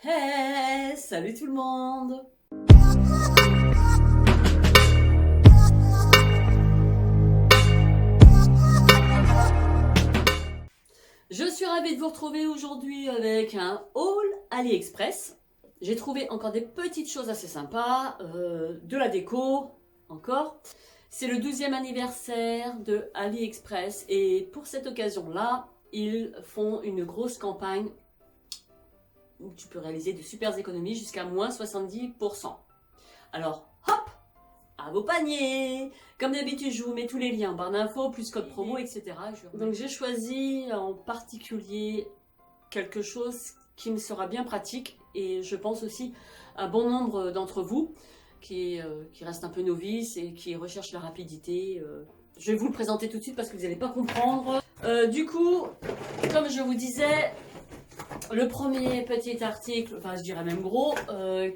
Hey, salut tout le monde! Je suis ravie de vous retrouver aujourd'hui avec un haul AliExpress. J'ai trouvé encore des petites choses assez sympas, de la déco encore. C'est le 12e anniversaire de AliExpress et pour cette occasion-là, ils font une grosse campagne où tu peux réaliser de super économies jusqu'à moins 70%. Alors, hop, à vos paniers! Comme d'habitude, je vous mets tous les liens en barre d'infos, plus code promo, etc. Donc j'ai choisi en particulier quelque chose qui me sera bien pratique et je pense aussi un bon nombre d'entre vous qui restent un peu novices et qui recherchent la rapidité. Je vais vous le présenter tout de suite parce que vous n'allez pas comprendre. Du coup, comme je vous disais, le premier petit article, enfin je dirais même gros,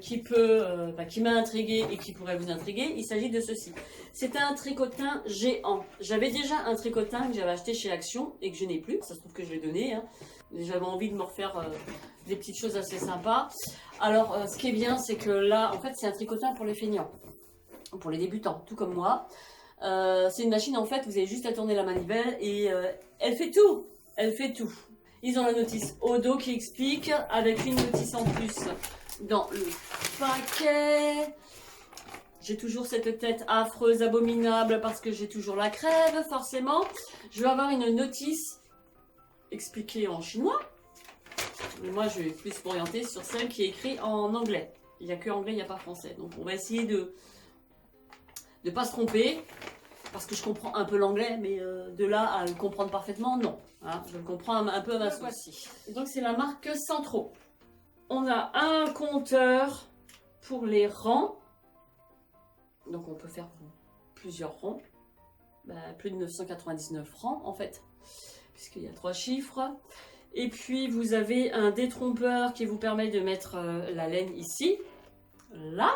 qui m'a intrigué et qui pourrait vous intriguer, il s'agit de ceci. C'est un tricotin géant. J'avais déjà un tricotin que j'avais acheté chez Action et que je n'ai plus. Ça se trouve que je l'ai donné. Hein. J'avais envie de me refaire des petites choses assez sympas. Alors ce qui est bien, c'est que là, en fait, c'est un tricotin pour les feignants, pour les débutants, tout comme moi. C'est une machine, en fait, vous avez juste à tourner la manivelle et elle fait tout. Elle fait tout. Ils ont la notice au dos qui explique, avec une notice en plus dans le paquet. J'ai toujours cette tête affreuse, abominable, parce que j'ai toujours la crève, forcément. Je vais avoir une notice expliquée en chinois. Mais moi, je vais plus m'orienter sur celle qui est écrite en anglais. Il n'y a que anglais, il n'y a pas français. Donc, on va essayer de ne pas se tromper. Parce que je comprends un peu l'anglais, mais de là à le comprendre parfaitement, non. Hein, je le comprends un peu à ma sauce. Donc c'est la marque Centro. On a un compteur pour les rangs. Donc on peut faire plusieurs rangs. Plus de 999 rangs en fait, puisqu'il y a 3 chiffres. Et puis vous avez un détrompeur qui vous permet de mettre la laine ici, là.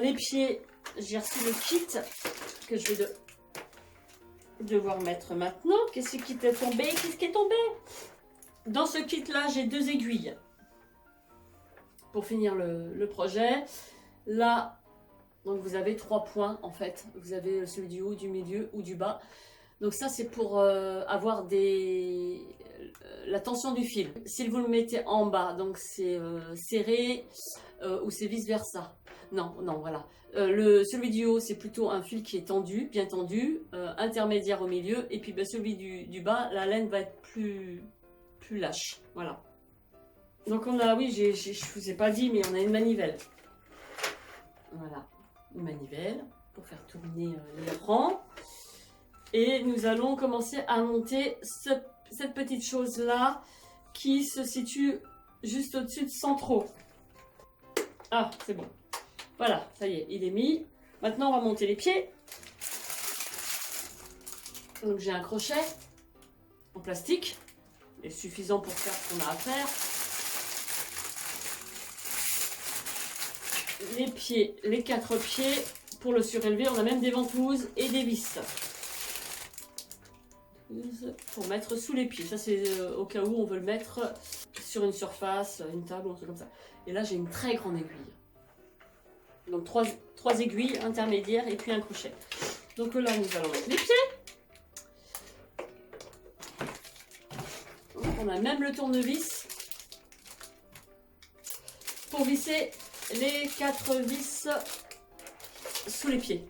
Les pieds, j'ai reçu le kit que je vais devoir mettre maintenant. Qu'est-ce qui est tombé? Qu'est-ce qui est tombé? Dans ce kit-là, j'ai 2 aiguilles pour finir le projet. Là, donc vous avez 3 points en fait. Vous avez celui du haut, du milieu ou du bas. Donc ça, c'est pour avoir la tension du fil. Si vous le mettez en bas, donc c'est serré ou c'est vice-versa. Non, voilà. Celui du haut, c'est plutôt un fil qui est tendu, bien tendu, intermédiaire au milieu. Et puis celui du bas, la laine va être plus lâche. Voilà. Donc on a, oui, je vous ai pas dit, mais on a une manivelle. Voilà, une manivelle pour faire tourner les rangs. Et nous allons commencer à monter cette petite chose-là qui se situe juste au-dessus de Centro. Ah, c'est bon. Voilà, ça y est, il est mis. Maintenant, on va monter les pieds. Donc, j'ai un crochet en plastique. Il est suffisant pour faire ce qu'on a à faire. Les pieds, les 4 pieds. Pour le surélever, on a même des ventouses et des vis. Pour mettre sous les pieds. Ça, c'est au cas où on veut le mettre sur une surface, une table ou un truc comme ça. Et là, j'ai une très grande aiguille. Donc, 3 aiguilles intermédiaires et puis un crochet. Donc là, nous allons mettre les pieds. On a même le tournevis pour visser les 4 vis sous les pieds.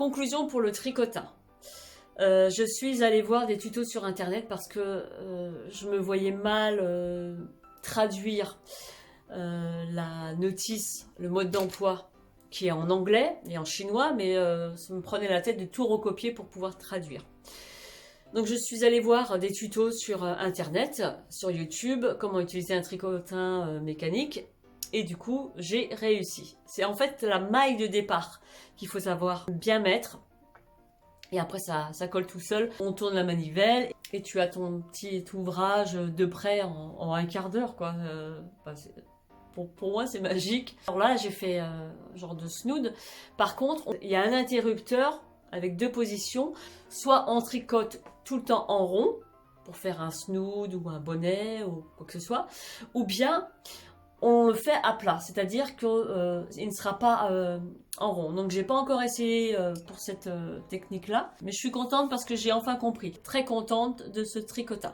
conclusion pour le tricotin. Je suis allée voir des tutos sur internet parce que je me voyais mal traduire la notice, le mode d'emploi qui est en anglais et en chinois, mais ça me prenait la tête de tout recopier pour pouvoir traduire. Donc je suis allée voir des tutos sur internet, sur YouTube, comment utiliser un tricotin mécanique, et du coup j'ai réussi. C'est en fait la maille de départ qu'il faut savoir bien mettre. Et après, ça colle tout seul. On tourne la manivelle et tu as ton petit ouvrage de près en un quart d'heure, quoi. Pour moi, c'est magique. Alors là, j'ai fait genre de snood. Par contre, il y a un interrupteur avec 2 positions. Soit on tricote tout le temps en rond pour faire un snood ou un bonnet ou quoi que ce soit. Ou bien on le fait à plat, c'est-à-dire qu'il ne sera pas en rond. Donc j'ai pas encore essayé pour cette technique-là, mais je suis contente parce que j'ai enfin compris. Très contente de ce tricotin.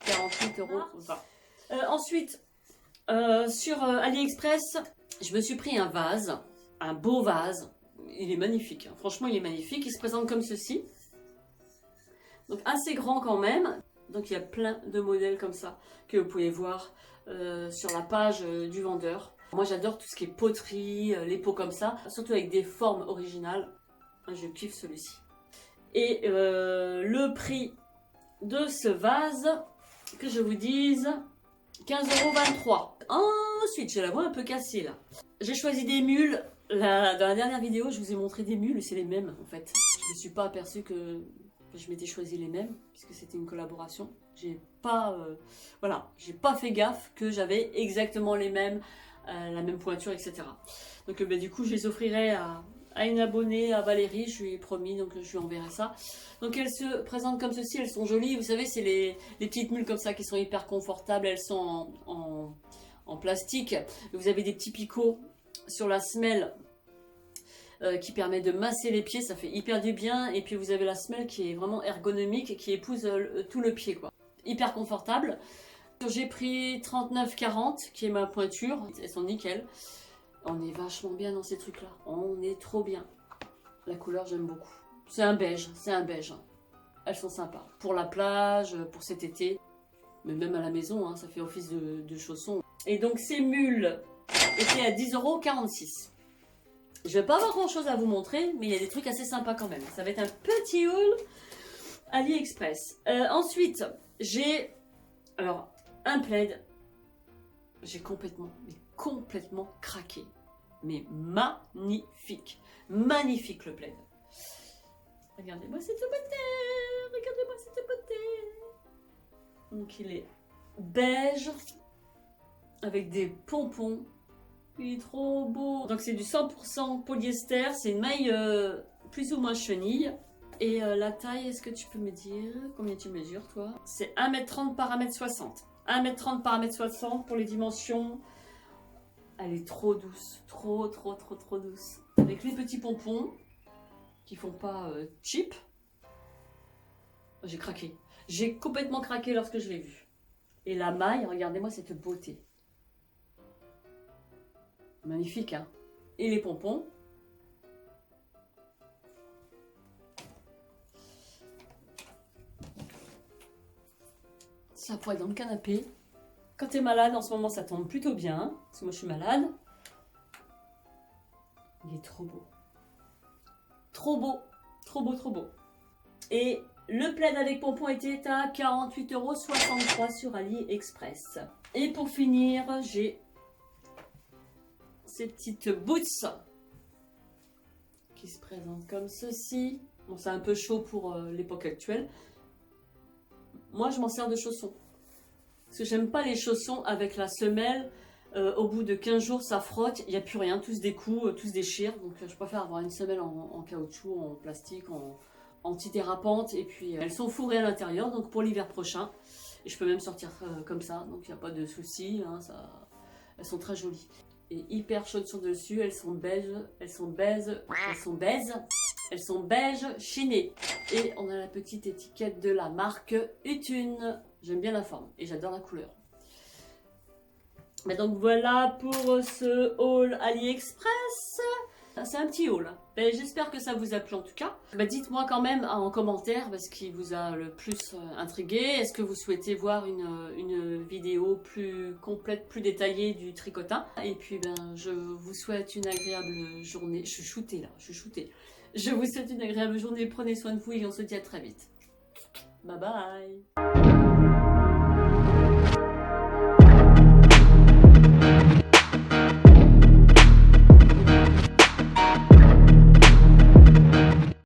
48 €. Ensuite, sur AliExpress, je me suis pris un vase, un beau vase. Il est magnifique, hein. Franchement il est magnifique. Il se présente comme ceci. Donc assez grand quand même. Donc il y a plein de modèles comme ça que vous pouvez voir sur la page du vendeur. Moi j'adore tout ce qui est poterie, les pots comme ça, surtout avec des formes originales. Je kiffe celui-ci. Et le prix de ce vase, que je vous dise, 15,23 €. Ensuite, j'ai la voix un peu cassée là. J'ai choisi des mules. Dans la dernière vidéo, je vous ai montré des mules et c'est les mêmes en fait. Je ne me suis pas aperçue que je m'étais choisi les mêmes puisque c'était une collaboration. J'ai pas, voilà, j'ai pas fait gaffe que j'avais exactement les mêmes, la même pointure, etc. Donc du coup, je les offrirai à une abonnée, à Valérie, je lui ai promis, donc je lui enverrai ça. Donc elles se présentent comme ceci, elles sont jolies. Vous savez, c'est les petites mules comme ça qui sont hyper confortables. Elles sont en plastique. Vous avez des petits picots sur la semelle qui permet de masser les pieds, ça fait hyper du bien. Et puis vous avez la semelle qui est vraiment ergonomique et qui épouse tout le pied, quoi. Hyper confortable. J'ai pris 39,40 qui est ma pointure, elles sont nickel. On est vachement bien dans ces trucs là, on est trop bien. La couleur j'aime beaucoup. C'est un beige, Elles sont sympas. Pour la plage, pour cet été, mais même à la maison, hein, ça fait office de chaussons. Et donc ces mules étaient à 10,46 €. Je vais pas avoir grand chose à vous montrer, mais il y a des trucs assez sympas quand même. Ça va être un petit haul AliExpress. Ensuite, j'ai un plaid. J'ai complètement craqué. Mais magnifique. Magnifique le plaid. Regardez-moi cette beauté. Regardez-moi cette beauté. Donc il est beige avec des pompons. Il est trop beau. Donc c'est du 100% polyester. C'est une maille plus ou moins chenille. Et la taille, est-ce que tu peux me dire combien tu mesures toi? C'est 1,30 m par 1,60 m. 1,30 m par 1,60 m pour les dimensions. Elle est trop douce. Trop douce. Avec les petits pompons qui font pas cheap. J'ai craqué. J'ai complètement craqué lorsque je l'ai vu. Et la maille, regardez-moi cette beauté. Magnifique, hein? Et les pompons. Ça pourrait être dans le canapé. Quand tu es malade, en ce moment, ça tombe plutôt bien. Parce que moi, je suis malade. Il est trop beau. Trop beau. Trop beau, trop beau. Et le plaid avec pompons était à 48,63 € sur AliExpress. Et pour finir, j'ai ces petites boots qui se présentent comme ceci. Bon, c'est un peu chaud pour l'époque actuelle. Moi, je m'en sers de chaussons. Parce que j'aime pas les chaussons avec la semelle. Au bout de 15 jours, ça frotte. Il n'y a plus rien. Tout se découle, tout se déchire. Donc, je préfère avoir une semelle en caoutchouc, en plastique, en antidérapante. Et puis, elles sont fourrées à l'intérieur. Donc, pour l'hiver prochain. Et je peux même sortir comme ça. Donc, il n'y a pas de souci. Hein, elles sont très jolies. Et hyper chaudes sur dessus. Elles sont beiges. Elles sont beige chinées. Et on a la petite étiquette de la marque Utune. J'aime bien la forme et j'adore la couleur. Mais donc voilà pour ce haul AliExpress. C'est un petit haul. Ben, j'espère que ça vous a plu en tout cas. Ben, dites-moi quand même en commentaire ce qui vous a le plus intrigué. Est-ce que vous souhaitez voir une vidéo plus complète, plus détaillée du tricotin? Et puis ben, je vous souhaite une agréable journée. Je suis shootée là, je suis shootée. Je vous souhaite une agréable journée, prenez soin de vous et on se dit à très vite. Bye bye.